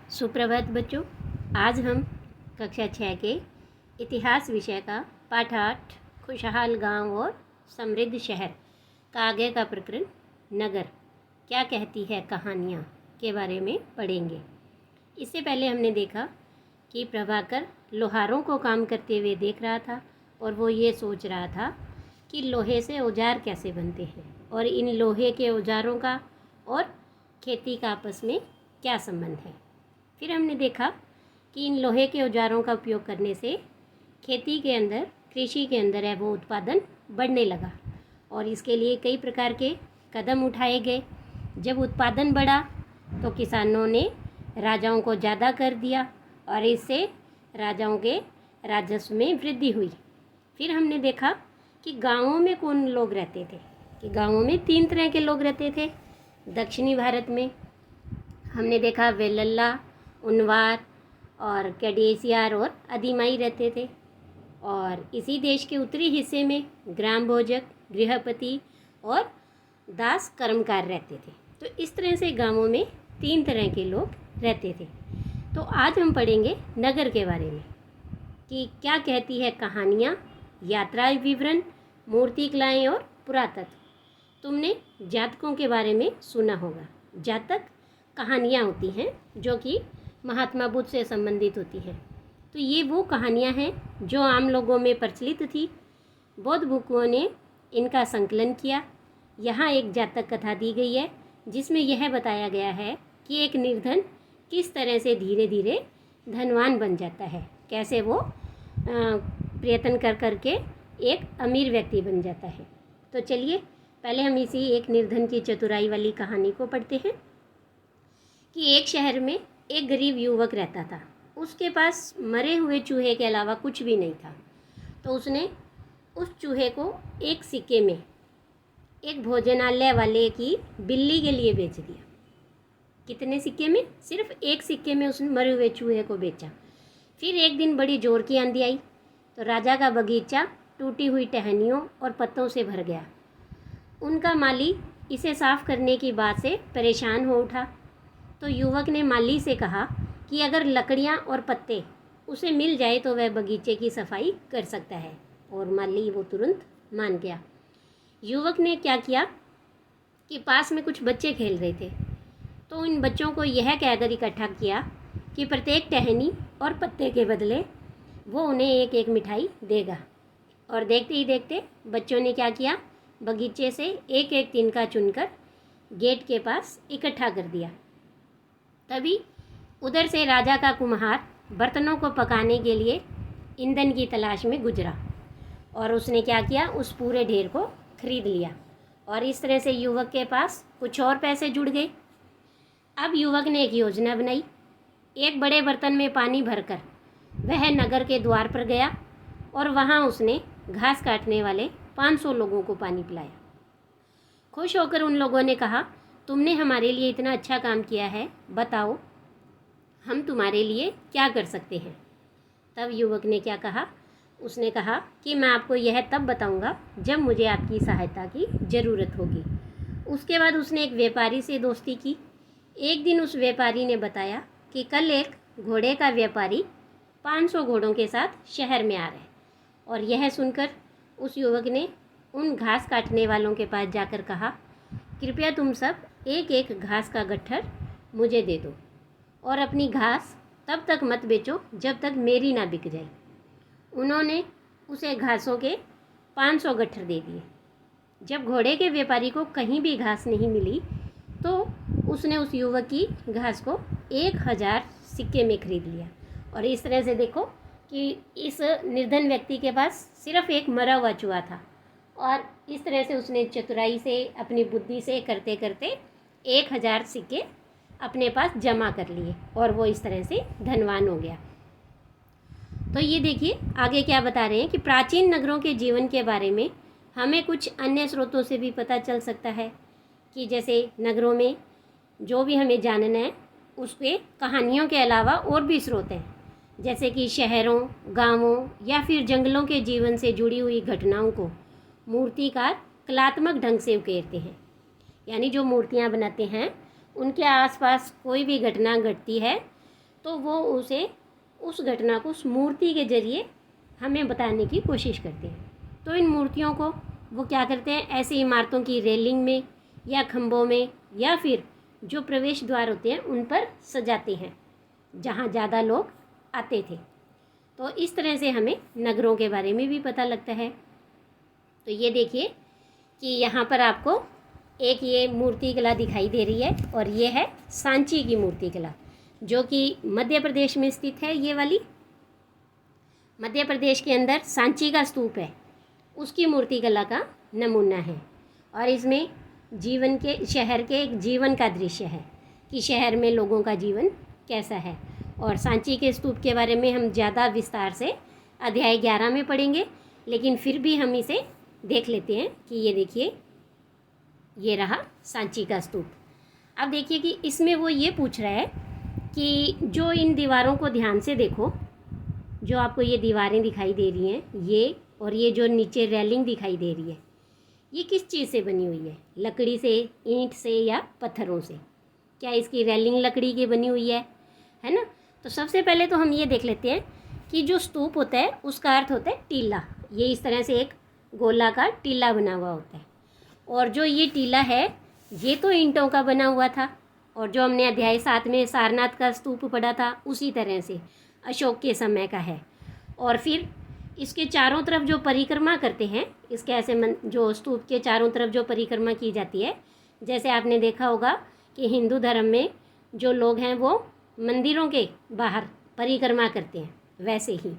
सुप्रभात बच्चों। आज हम कक्षा 6 के इतिहास विषय का पाठ 8 खुशहाल गांव और समृद्ध शहर का आगे का प्रकरण नगर क्या कहती है कहानियाँ के बारे में पढ़ेंगे। इससे पहले हमने देखा कि प्रभाकर लोहारों को काम करते हुए देख रहा था और वो ये सोच रहा था कि लोहे से औजार कैसे बनते हैं और इन लोहे के औजारों का और खेती का आपस में क्या संबंध है। फिर हमने देखा कि इन लोहे के औजारों का उपयोग करने से खेती के अंदर, कृषि के अंदर है वो उत्पादन बढ़ने लगा और इसके लिए कई प्रकार के कदम उठाए गए। जब उत्पादन बढ़ा तो किसानों ने राजाओं को ज़्यादा कर दिया और इससे राजाओं के राजस्व में वृद्धि हुई। फिर हमने देखा कि गाँवों में कौन लोग रहते थे, कि गाँवों में 3 तरह के लोग रहते थे। दक्षिणी भारत में हमने देखा वेलल्ला, उनवार और कैडेसियार और अधिमाई रहते थे और इसी देश के उत्तरी हिस्से में ग्राम भोजक, गृहपति और दास कर्मकार रहते थे। तो इस तरह से गांवों में 3 तरह के लोग रहते थे। तो आज हम पढ़ेंगे नगर के बारे में कि क्या कहती है कहानियाँ, यात्रा विवरण, मूर्तिकलाएँ और पुरातत्व। तुमने जातकों के बारे में सुना होगा। जातक कहानियाँ होती हैं जो कि महात्मा बुद्ध से संबंधित होती हैं। तो ये वो कहानियाँ हैं जो आम लोगों में प्रचलित थी। बौद्ध भिक्षुओं ने इनका संकलन किया। यहाँ एक जातक कथा दी गई है जिसमें यह बताया गया है कि एक निर्धन किस तरह से धीरे धीरे धनवान बन जाता है, कैसे वो प्रयत्न कर करके एक अमीर व्यक्ति बन जाता है। तो चलिए पहले हम इसी एक निर्धन की चतुराई वाली कहानी को पढ़ते हैं कि एक शहर में एक गरीब युवक रहता था। उसके पास मरे हुए चूहे के अलावा कुछ भी नहीं था। तो उसने उस चूहे को एक सिक्के में एक भोजनालय वाले की बिल्ली के लिए बेच दिया। कितने सिक्के में? सिर्फ एक सिक्के में उसने मरे हुए चूहे को बेचा। फिर एक दिन बड़ी जोर की आंधी आई तो राजा का बगीचा टूटी हुई टहनियों और पत्तों से भर गया। उनका माली इसे साफ करने की बात से परेशान हो उठा। तो युवक ने माली से कहा कि अगर लकड़ियाँ और पत्ते उसे मिल जाए तो वह बगीचे की सफाई कर सकता है और माली वो तुरंत मान गया। युवक ने क्या किया कि पास में कुछ बच्चे खेल रहे थे तो इन बच्चों को यह कहकर इकट्ठा किया कि प्रत्येक टहनी और पत्ते के बदले वो उन्हें एक एक मिठाई देगा। और देखते ही देखते बच्चों ने क्या किया, बगीचे से एक एक तिनका चुनकर गेट के पास इकट्ठा कर दिया। तभी उधर से राजा का कुम्हार बर्तनों को पकाने के लिए ईंधन की तलाश में गुजरा और उसने क्या किया, उस पूरे ढेर को खरीद लिया और इस तरह से युवक के पास कुछ और पैसे जुड़ गए। अब युवक ने एक योजना बनाई। एक बड़े बर्तन में पानी भरकर वह नगर के द्वार पर गया और वहाँ उसने घास काटने वाले 500 लोगों को पानी पिलाया। खुश होकर उन लोगों ने कहा, तुमने हमारे लिए इतना अच्छा काम किया है, बताओ हम तुम्हारे लिए क्या कर सकते हैं। तब युवक ने क्या कहा, उसने कहा कि मैं आपको यह तब बताऊंगा जब मुझे आपकी सहायता की ज़रूरत होगी। उसके बाद उसने एक व्यापारी से दोस्ती की। एक दिन उस व्यापारी ने बताया कि कल एक घोड़े का व्यापारी 500 घोड़ों के साथ शहर में आ रहा है और यह सुनकर उस युवक ने उन घास काटने वालों के पास जाकर कहा, कृपया तुम सब एक एक घास का गट्ठर मुझे दे दो और अपनी घास तब तक मत बेचो जब तक मेरी ना बिक जाए। उन्होंने उसे घासों के 500 गट्ठर दे दिए। जब घोड़े के व्यापारी को कहीं भी घास नहीं मिली तो उसने उस युवक की घास को 1000 सिक्के में खरीद लिया। और इस तरह से देखो कि इस निर्धन व्यक्ति के पास सिर्फ एक मरा हुआ चूहा था और इस तरह से उसने चतुराई से, अपनी बुद्धि से करते करते 1000 सिक्के अपने पास जमा कर लिए और वो इस तरह से धनवान हो गया। तो ये देखिए आगे क्या बता रहे हैं कि प्राचीन नगरों के जीवन के बारे में हमें कुछ अन्य स्रोतों से भी पता चल सकता है कि जैसे नगरों में जो भी हमें जानना है उसके कहानियों के अलावा और भी स्रोत हैं, जैसे कि शहरों, गांवों या फिर जंगलों के जीवन से जुड़ी हुई घटनाओं को मूर्तिकार कलात्मक ढंग से उकेरते हैं। यानी जो मूर्तियाँ बनाते हैं उनके आसपास कोई भी घटना घटती है तो वो उस घटना को उस मूर्ति के ज़रिए हमें बताने की कोशिश करते हैं। तो इन मूर्तियों को वो क्या करते हैं, ऐसी इमारतों की रेलिंग में या खंभों में या फिर जो प्रवेश द्वार होते हैं उन पर सजाते हैं जहाँ ज़्यादा लोग आते थे। तो इस तरह से हमें नगरों के बारे में भी पता लगता है। तो ये देखिए कि यहाँ पर आपको एक ये मूर्ति कला दिखाई दे रही है और ये है सांची की मूर्ति कला, जो कि मध्य प्रदेश में स्थित है। ये वाली मध्य प्रदेश के अंदर सांची का स्तूप है, उसकी मूर्ति कला का नमूना है। और इसमें शहर के एक जीवन का दृश्य है कि शहर में लोगों का जीवन कैसा है। और सांची के स्तूप के बारे में हम ज़्यादा विस्तार से अध्याय 11 में पढ़ेंगे, लेकिन फिर भी हम इसे देख लेते हैं कि ये देखिए, ये रहा सांची का स्तूप। अब देखिए कि इसमें वो ये पूछ रहा है कि जो इन दीवारों को ध्यान से देखो, जो आपको ये दीवारें दिखाई दे रही हैं, ये और ये जो नीचे रेलिंग दिखाई दे रही है, ये किस चीज़ से बनी हुई है? लकड़ी से, ईंट से या पत्थरों से? क्या इसकी रेलिंग लकड़ी की बनी हुई है ना? तो सबसे पहले तो हम ये देख लेते हैं कि जो स्तूप होता है उसका अर्थ होता है टीला। ये इस तरह से एक गोलाकार टीला बना हुआ होता है। और जो ये टीला है ये तो ईंटों का बना हुआ था, और जो हमने अध्याय 7 में सारनाथ का स्तूप पढ़ा था उसी तरह से अशोक के समय का है। और फिर इसके चारों तरफ जो परिक्रमा करते हैं, इसके ऐसे जो स्तूप के चारों तरफ जो परिक्रमा की जाती है, जैसे आपने देखा होगा कि हिंदू धर्म में जो लोग हैं वो मंदिरों के बाहर परिक्रमा करते हैं, वैसे ही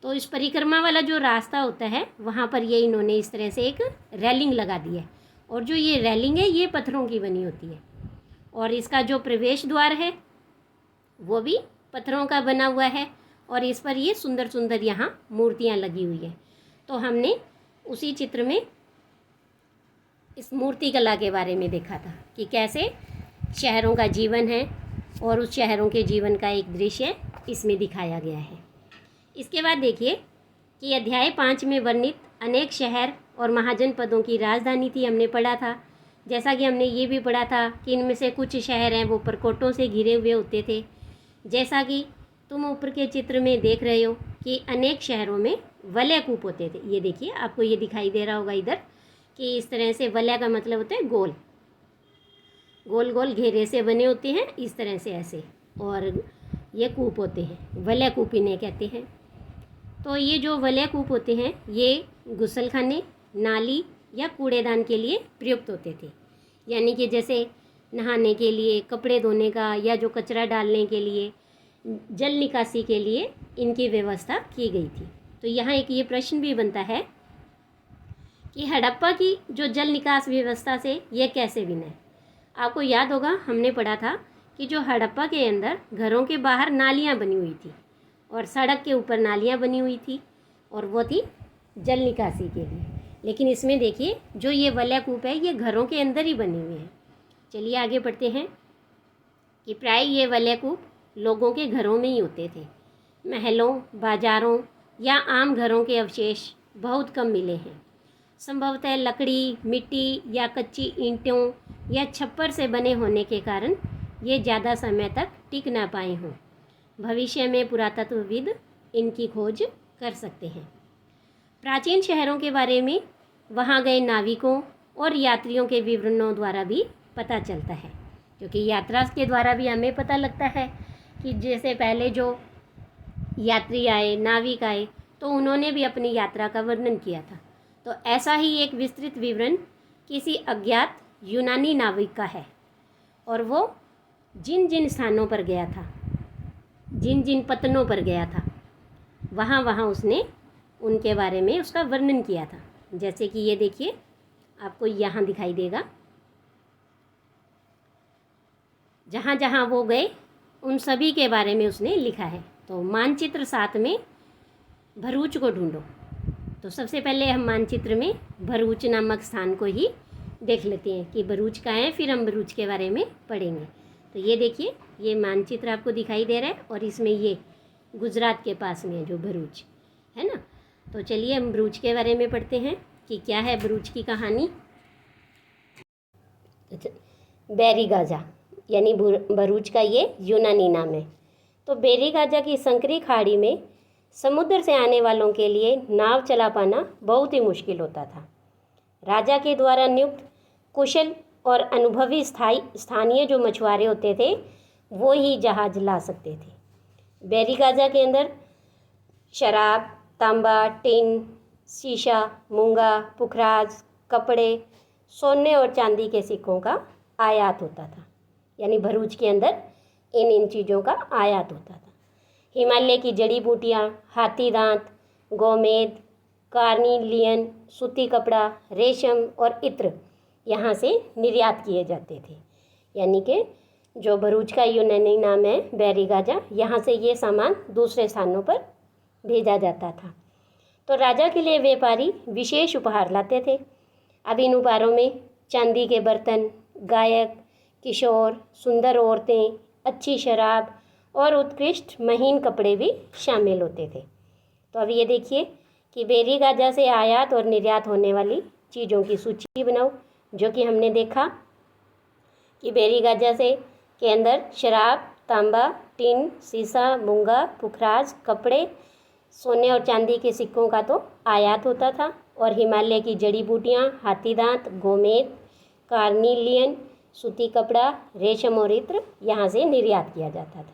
तो इस परिक्रमा वाला जो रास्ता होता है वहाँ पर ये इन्होंने इस तरह से एक रेलिंग लगा दी है। और जो ये रेलिंग है ये पत्थरों की बनी होती है, और इसका जो प्रवेश द्वार है वो भी पत्थरों का बना हुआ है, और इस पर ये सुंदर सुंदर यहाँ मूर्तियाँ लगी हुई है। तो हमने उसी चित्र में इस मूर्ति कला के बारे में देखा था कि कैसे शहरों का जीवन है, और उस शहरों के जीवन का एक दृश्य इसमें दिखाया गया है। इसके बाद देखिए कि अध्याय 5 में वर्णित अनेक शहर और महाजनपदों की राजधानी थी, हमने पढ़ा था। जैसा कि हमने ये भी पढ़ा था कि इनमें से कुछ शहर हैं वो परकोटों से घिरे हुए होते थे, जैसा कि तुम ऊपर के चित्र में देख रहे हो कि अनेक शहरों में वलय कूप होते थे। ये देखिए, आपको ये दिखाई दे रहा होगा इधर कि इस तरह से वलय का मतलब होता है गोल गोल गोल घेरे से बने होते हैं, इस तरह से ऐसे, और ये कूप होते हैं, वलय कूप इन्हें कहते हैं। तो ये जो वलय कूप होते हैं ये गुसलखाने, नाली या कूड़ेदान के लिए प्रयुक्त होते थे। यानी कि जैसे नहाने के लिए, कपड़े धोने का, या जो कचरा डालने के लिए, जल निकासी के लिए इनकी व्यवस्था की गई थी। तो यहाँ एक ये प्रश्न भी बनता है कि हड़प्पा की जो जल निकास व्यवस्था से ये कैसे बिना? आपको याद होगा हमने पढ़ा था कि जो हड़प्पा के अंदर घरों के बाहर नालियाँ बनी हुई थी और सड़क के ऊपर नालियाँ बनी हुई थी, और वो थी जल निकासी के लिए। लेकिन इसमें देखिए जो ये वलय कूप है ये घरों के अंदर ही बने हुए हैं। चलिए आगे बढ़ते हैं कि प्राय ये वलय कूप लोगों के घरों में ही होते थे। महलों, बाज़ारों या आम घरों के अवशेष बहुत कम मिले हैं। संभवतः लकड़ी, मिट्टी या कच्ची ईंटों या छप्पर से बने होने के कारण ये ज़्यादा समय तक टिक ना पाए हों। भविष्य में पुरातत्वविद इनकी खोज कर सकते हैं। प्राचीन शहरों के बारे में वहाँ गए नाविकों और यात्रियों के विवरणों द्वारा भी पता चलता है, क्योंकि यात्रा के द्वारा भी हमें पता लगता है कि जैसे पहले जो यात्री आए, नाविक आए, तो उन्होंने भी अपनी यात्रा का वर्णन किया था। तो ऐसा ही एक विस्तृत विवरण किसी अज्ञात यूनानी नाविक का है, और वो जिन जिन स्थानों पर गया था, जिन जिन पत्तनों पर गया था, वहाँ वहाँ उसने उनके बारे में उसका वर्णन किया था। जैसे कि ये देखिए, आपको यहाँ दिखाई देगा, जहाँ जहाँ वो गए उन सभी के बारे में उसने लिखा है। तो मानचित्र 7 में भरूच को ढूंढो। तो सबसे पहले हम मानचित्र में भरूच नामक स्थान को ही देख लेते हैं कि भरूच कहाँ है, फिर हम भरूच के बारे में पढ़ेंगे। तो ये देखिए, ये मानचित्र आपको दिखाई दे रहा है, और इसमें ये गुजरात के पास में है जो भरूच है ना। तो चलिए हम भरूच के बारे में पढ़ते हैं कि क्या है भरूच की कहानी। बैरीगाजा यानी भरूच का ये यूनानी नाम है। तो बेरी गाजा की संकरी खाड़ी में समुद्र से आने वालों के लिए नाव चला पाना बहुत ही मुश्किल होता था। राजा के द्वारा नियुक्त कुशल और अनुभवी स्थानीय जो मछुआरे होते थे वो ही जहाज ला सकते थे। बेरी गाजा के अंदर शराब, तांबा, टिन, शीशा, मूंगा, पुखराज, कपड़े, सोने और चांदी के सिक्कों का आयात होता था। यानी भरूच के अंदर इन चीज़ों का आयात होता था। हिमालय की जड़ी बूटियाँ, हाथी दांत, गोमेद, कार्निलियन, सूती कपड़ा, रेशम और इत्र यहाँ से निर्यात किए जाते थे। यानी कि जो भरूच का यूनानी नाम है बेरी गाजा, यहाँ से ये सामान दूसरे स्थानों पर भेजा जाता था। तो राजा के लिए व्यापारी विशेष उपहार लाते थे। अब इन उपहारों में चांदी के बर्तन, गायक, किशोर, सुंदर औरतें, अच्छी शराब और उत्कृष्ट महीन कपड़े भी शामिल होते थे। तो अब ये देखिए कि बेरी गाजा से आयात और निर्यात होने वाली चीज़ों की सूची बनाओ, जो कि हमने देखा कि बेरी गाजा से के अंदर शराब, तांबा, टिन, शीशा, मूंगा, पुखराज, कपड़े, सोने और चांदी के सिक्कों का तो आयात होता था और हिमालय की जड़ी बूटियाँ, हाथी दांत, गोमेद, कार्निलियन, सूती कपड़ा, रेशम और इत्र यहाँ से निर्यात किया जाता था।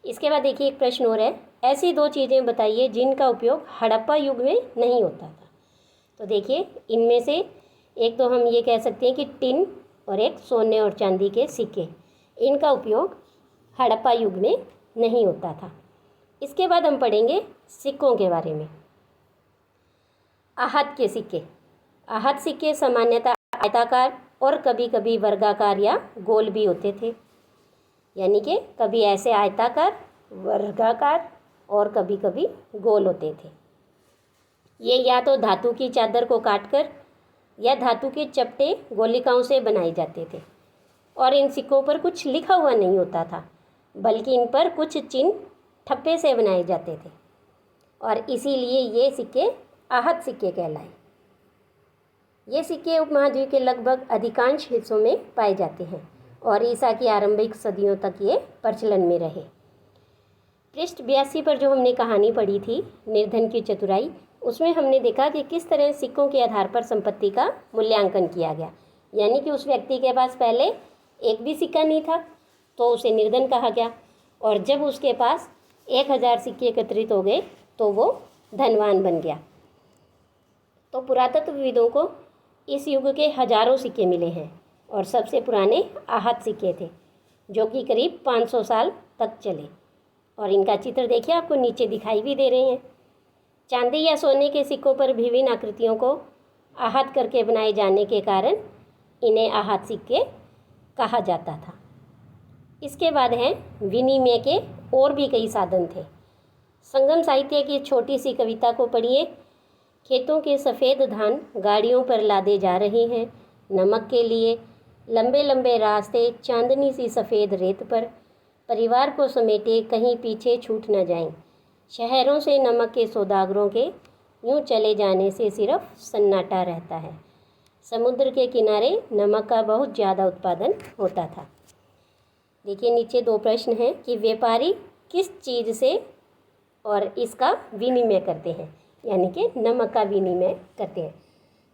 इसके बाद देखिए एक प्रश्न और है, ऐसी दो चीज़ें बताइए जिनका उपयोग हड़प्पा युग में नहीं होता था। तो देखिए इनमें से एक तो हम ये कह सकते हैं कि टिन और एक सोने और चांदी के सिक्के, इनका उपयोग हड़प्पा युग में नहीं होता था। इसके बाद हम पढ़ेंगे सिक्कों के बारे में। आहत के सिक्के। आहत सिक्के सामान्यतः आयताकार और कभी कभी वर्गाकार या गोल भी होते थे। यानी कि कभी ऐसे आयताकार, वर्गाकार और कभी कभी गोल होते थे। ये या तो धातु की चादर को काटकर या धातु के चपटे गोलिकाओं से बनाए जाते थे और इन सिक्कों पर कुछ लिखा हुआ नहीं होता था, बल्कि इन पर कुछ चिन्ह ठप्पे से बनाए जाते थे और इसीलिए ये सिक्के आहत सिक्के कहलाए। ये सिक्के उपमहाद्वीप के लगभग अधिकांश हिस्सों में पाए जाते हैं और ईसा की आरंभिक सदियों तक ये प्रचलन में रहे। पृष्ठ 82 पर जो हमने कहानी पढ़ी थी निर्धन की चतुराई, उसमें हमने देखा कि किस तरह सिक्कों के आधार पर संपत्ति का मूल्यांकन किया गया। यानी कि उस व्यक्ति के पास पहले एक भी सिक्का नहीं था तो उसे निर्धन कहा गया, और जब उसके पास 1000 सिक्के एकत्रित हो गए तो वो धनवान बन गया। तो पुरातत्वविदों को इस युग के हजारों सिक्के मिले हैं और सबसे पुराने आहत सिक्के थे जो कि करीब 500 साल तक चले, और इनका चित्र देखिए आपको नीचे दिखाई भी दे रहे हैं। चांदी या सोने के सिक्कों पर विभिन्न आकृतियों को आहत करके बनाए जाने के कारण इन्हें आहत सिक्के कहा जाता था। इसके बाद हैं विनिमय के और भी कई साधन थे। संगम साहित्य की छोटी सी कविता को पढ़िए। खेतों के सफ़ेद धान गाड़ियों पर लादे जा रहे हैं, नमक के लिए लंबे लंबे रास्ते चांदनी सी सफ़ेद रेत पर, परिवार को समेटे कहीं पीछे छूट न जाएं, शहरों से नमक के सौदागरों के यूं चले जाने से सिर्फ सन्नाटा रहता है। समुद्र के किनारे नमक का बहुत ज़्यादा उत्पादन होता था। देखिए नीचे दो प्रश्न हैं कि व्यापारी किस चीज़ से और इसका विनिमय करते हैं, यानी कि नमक का विनिमय करते हैं।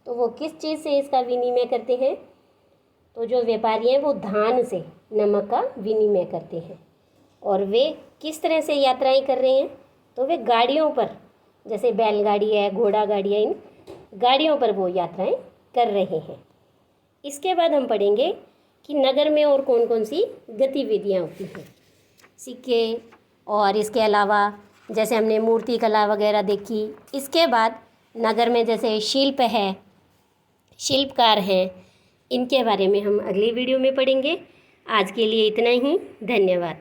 तो वो किस चीज़ से इसका विनिमय करते हैं? तो जो व्यापारी हैं वो धान से नमक का विनिमय करते हैं। और वे किस तरह से यात्राएं कर रहे हैं? तो वे गाड़ियों पर, जैसे बैलगाड़ी है, घोड़ा गाड़ी है, इन गाड़ियों पर वो यात्राएं कर रहे हैं। इसके बाद हम पढ़ेंगे कि नगर में और कौन कौन सी गतिविधियां होती हैं। सिक्के और इसके अलावा जैसे हमने मूर्ति कला वगैरह देखी। इसके बाद नगर में जैसे शिल्प है, शिल्पकार हैं, इनके बारे में हम अगली वीडियो में पढ़ेंगे। आज के लिए इतना ही, धन्यवाद।